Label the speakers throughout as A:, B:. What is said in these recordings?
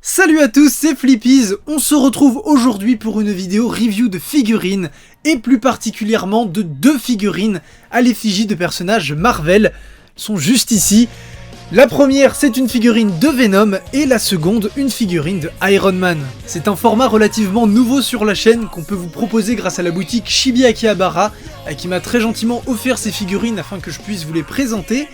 A: Salut à tous, c'est Flippies, on se retrouve aujourd'hui pour une vidéo review de figurines, et plus particulièrement de deux figurines à l'effigie de personnages Marvel. Elles sont juste ici. La première, c'est une figurine de Venom, et la seconde, une figurine de Iron Man. C'est un format relativement nouveau sur la chaîne qu'on peut vous proposer grâce à la boutique Chibi Akihabara, qui m'a très gentiment offert ces figurines afin que je puisse vous les présenter.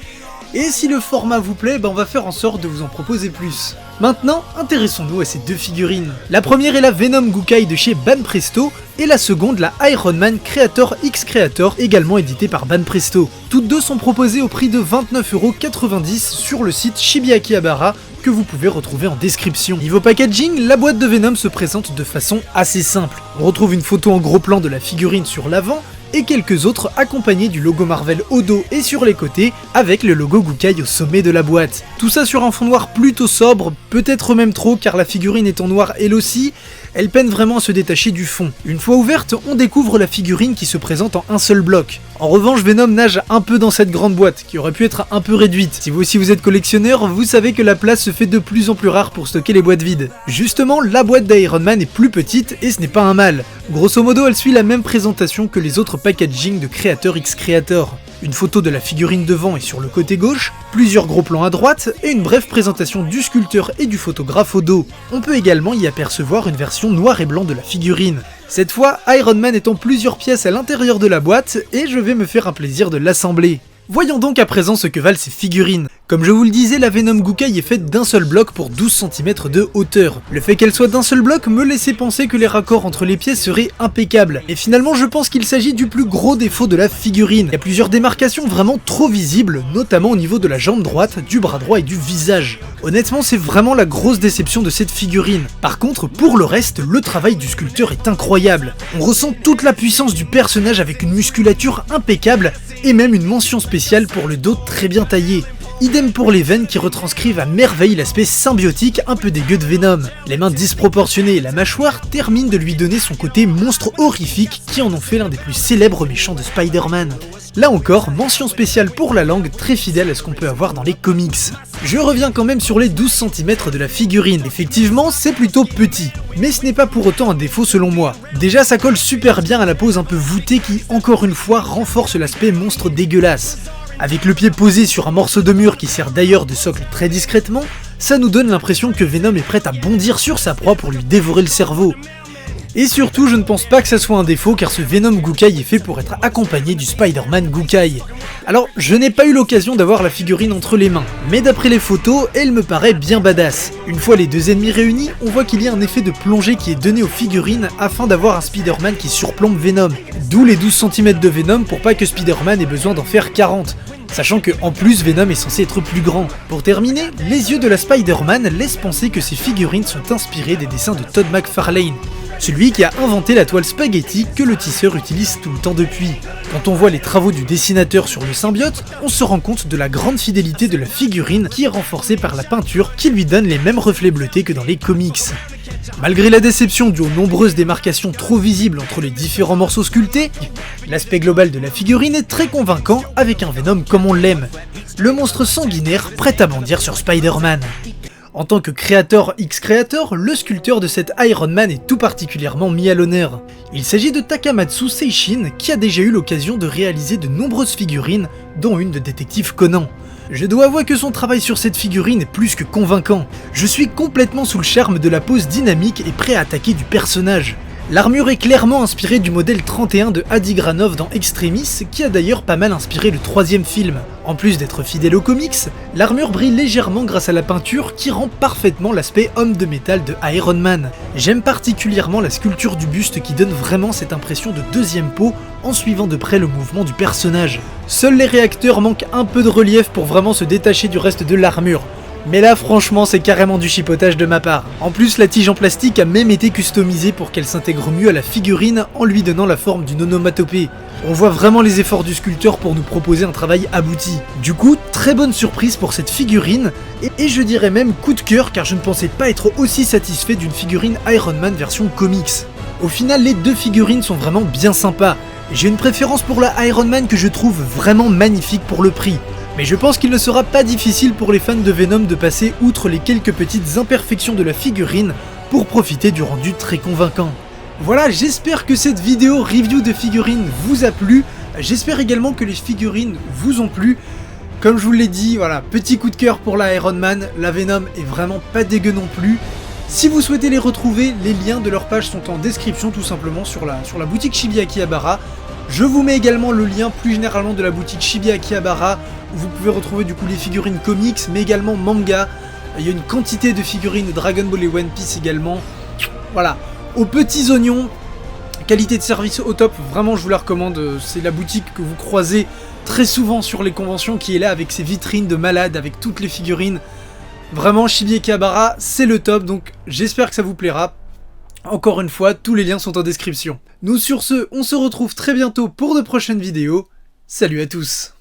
A: Et si le format vous plaît, on va faire en sorte de vous en proposer plus. Maintenant, intéressons-nous à ces deux figurines. La première est la Venom Gukai de chez Banpresto, et la seconde la Iron Man Creator X Creator, également édité par Banpresto. Toutes deux sont proposées au prix de 29,90€ sur le site Chibi Akihabara, que vous pouvez retrouver en description. Niveau packaging, la boîte de Venom se présente de façon assez simple. On retrouve une photo en gros plan de la figurine sur l'avant, et quelques autres accompagnés du logo Marvel au dos et sur les côtés, avec le logo Gukai au sommet de la boîte. Tout ça sur un fond noir plutôt sobre, peut-être même trop car la figurine est en noir elle aussi, elle peine vraiment à se détacher du fond. Une fois ouverte, on découvre la figurine qui se présente en un seul bloc. En revanche, Venom nage un peu dans cette grande boîte, qui aurait pu être un peu réduite. Si vous aussi vous êtes collectionneur, vous savez que la place se fait de plus en plus rare pour stocker les boîtes vides. Justement, la boîte d'Iron Man est plus petite, et ce n'est pas un mal. Grosso modo, elle suit la même présentation que les autres packaging de Creator X Creator. Une photo de la figurine devant et sur le côté gauche, plusieurs gros plans à droite, et une brève présentation du sculpteur et du photographe au dos. On peut également y apercevoir une version noir et blanc de la figurine. Cette fois, Iron Man est en plusieurs pièces à l'intérieur de la boîte, et je vais me faire un plaisir de l'assembler. Voyons donc à présent ce que valent ces figurines. Comme je vous le disais, la Venom Gukai est faite d'un seul bloc pour 12 cm de hauteur. Le fait qu'elle soit d'un seul bloc me laissait penser que les raccords entre les pièces seraient impeccables. Et finalement, je pense qu'il s'agit du plus gros défaut de la figurine. Il y a plusieurs démarcations vraiment trop visibles, notamment au niveau de la jambe droite, du bras droit et du visage. Honnêtement, c'est vraiment la grosse déception de cette figurine. Par contre, pour le reste, le travail du sculpteur est incroyable. On ressent toute la puissance du personnage avec une musculature impeccable et même une mention spéciale pour le dos très bien taillé. Idem pour les veines qui retranscrivent à merveille l'aspect symbiotique un peu dégueu de Venom. Les mains disproportionnées et la mâchoire terminent de lui donner son côté monstre horrifique qui en ont fait l'un des plus célèbres méchants de Spider-Man. Là encore, mention spéciale pour la langue, très fidèle à ce qu'on peut avoir dans les comics. Je reviens quand même sur les 12 cm de la figurine. Effectivement, c'est plutôt petit, mais ce n'est pas pour autant un défaut selon moi. Déjà, ça colle super bien à la pose un peu voûtée qui, encore une fois, renforce l'aspect monstre dégueulasse. Avec le pied posé sur un morceau de mur qui sert d'ailleurs de socle très discrètement, ça nous donne l'impression que Venom est prêt à bondir sur sa proie pour lui dévorer le cerveau. Et surtout, je ne pense pas que ça soit un défaut car ce Venom Gukai est fait pour être accompagné du Spider-Man Gukai. Alors, je n'ai pas eu l'occasion d'avoir la figurine entre les mains, mais d'après les photos, elle me paraît bien badass. Une fois les deux ennemis réunis, on voit qu'il y a un effet de plongée qui est donné aux figurines afin d'avoir un Spider-Man qui surplombe Venom. D'où les 12 cm de Venom pour pas que Spider-Man ait besoin d'en faire 40. Sachant que en plus Venom est censé être plus grand. Pour terminer, les yeux de la Spider-Man laissent penser que ces figurines sont inspirées des dessins de Todd McFarlane, celui qui a inventé la toile spaghetti que le tisseur utilise tout le temps depuis. Quand on voit les travaux du dessinateur sur le symbiote, on se rend compte de la grande fidélité de la figurine qui est renforcée par la peinture qui lui donne les mêmes reflets bleutés que dans les comics. Malgré la déception due aux nombreuses démarcations trop visibles entre les différents morceaux sculptés, l'aspect global de la figurine est très convaincant avec un Venom comme on l'aime. Le monstre sanguinaire prêt à bondir sur Spider-Man. En tant que Creator X Creator, le sculpteur de cet Iron Man est tout particulièrement mis à l'honneur. Il s'agit de Takamatsu Seishin qui a déjà eu l'occasion de réaliser de nombreuses figurines, dont une de Détective Conan. Je dois avouer que son travail sur cette figurine est plus que convaincant. Je suis complètement sous le charme de la pose dynamique et prêt à attaquer du personnage. L'armure est clairement inspirée du modèle 31 de Adi Granov dans Extremis, qui a d'ailleurs pas mal inspiré le troisième film. En plus d'être fidèle aux comics, l'armure brille légèrement grâce à la peinture qui rend parfaitement l'aspect homme de métal de Iron Man. J'aime particulièrement la sculpture du buste qui donne vraiment cette impression de deuxième peau en suivant de près le mouvement du personnage. Seuls les réacteurs manquent un peu de relief pour vraiment se détacher du reste de l'armure. Mais là franchement c'est carrément du chipotage de ma part. En plus la tige en plastique a même été customisée pour qu'elle s'intègre mieux à la figurine en lui donnant la forme d'une onomatopée. On voit vraiment les efforts du sculpteur pour nous proposer un travail abouti. Du coup, très bonne surprise pour cette figurine, et je dirais même coup de cœur car je ne pensais pas être aussi satisfait d'une figurine Iron Man version comics. Au final les deux figurines sont vraiment bien sympas. J'ai une préférence pour la Iron Man que je trouve vraiment magnifique pour le prix. Mais je pense qu'il ne sera pas difficile pour les fans de Venom de passer outre les quelques petites imperfections de la figurine pour profiter du rendu très convaincant. Voilà, j'espère que cette vidéo review de figurines vous a plu, j'espère également que les figurines vous ont plu. Comme je vous l'ai dit, voilà, petit coup de cœur pour la Iron Man, la Venom est vraiment pas dégueu non plus. Si vous souhaitez les retrouver, les liens de leur page sont en description tout simplement sur la boutique Chibi Akihabara. Je vous mets également le lien plus généralement de la boutique Chibi Akihabara où vous pouvez retrouver du coup les figurines comics mais également manga. Il y a une quantité de figurines Dragon Ball et One Piece également. Voilà, aux petits oignons, qualité de service au top, vraiment je vous la recommande. C'est la boutique que vous croisez très souvent sur les conventions qui est là avec ses vitrines de malade, avec toutes les figurines. Vraiment, Chibi Akihabara, c'est le top, donc j'espère que ça vous plaira. Encore une fois, tous les liens sont en description. Nous sur ce, on se retrouve très bientôt pour de prochaines vidéos. Salut à tous!